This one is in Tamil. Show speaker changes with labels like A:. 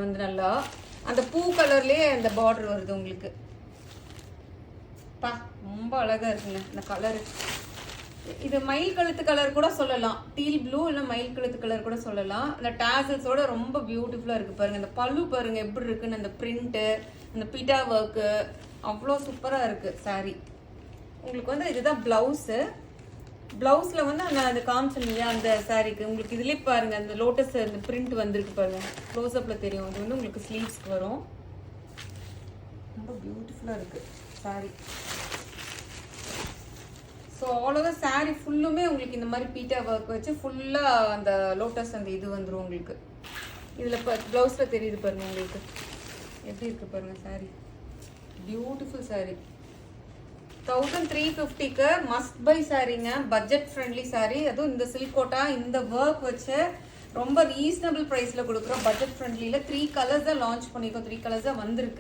A: வந்து நல்லா அந்த பூ கலர்லயே அந்த பார்டர் வருது உங்களுக்கு. பா ரொம்ப அழகா இருக்குங்க இந்த கலரு. இது மயில் கழுத்து கலர் கூட சொல்லலாம், டீல் ப்ளூ இல்லை மயில் கழுத்து கலர் கூட சொல்லலாம். அந்த டாசல்ஸோட ரொம்ப பியூட்டிஃபுல்லாக இருக்குது பாருங்க. இந்த பல்லு பாருங்க எப்படி இருக்குன்னு, அந்த பிரிண்ட்டு, அந்த பீட்டா ஒர்க்கு அவ்வளோ சூப்பராக இருக்குது சாரி. உங்களுக்கு வந்து இதுதான் ப்ளவுஸு. ப்ளவுஸில் வந்து அந்த காமிச்சேன் இல்லையா அந்த சாரீக்கு, உங்களுக்கு இதுலேயே பாருங்கள் அந்த லோட்டஸ் அந்த பிரிண்ட் வந்திருக்கு பாருங்கள், க்ளோஸ்அப்பில் தெரியும். இது வந்து உங்களுக்கு ஸ்லீவ்ஸ்க்கு வரும். ரொம்ப பியூட்டிஃபுல்லாக இருக்குது sari. So all over sari ஃபுல்லுமே உங்களுக்கு இந்த மாதிரி பீட்டா ஒர்க் வச்சு ஃபுல்லாக அந்த லோட்டஸ் அந்த இது வந்துடும் உங்களுக்கு. இதில் இப்போ ப்ளவுஸில் தெரியுது பாருங்கள் உங்களுக்கு எப்படி இருக்குது பாருங்கள் சாரீ. பியூட்டிஃபுல் சாரீ. 1350க்கு மஸ்ட் பை சாரீங்க, பட்ஜெட் ஃப்ரெண்ட்லி சாரீ. அதுவும் இந்த சில்கோட்டா இந்த ஒர்க் வச்சு ரொம்ப ரீசனபிள் ப்ரைஸில் கொடுக்குறோம். பட்ஜெட் ஃப்ரெண்ட்லியில் 3 கலர்ஸ் தான் லான்ச் பண்ணியிருக்கோம், 3 கலர்ஸ் தான் வந்திருக்கு.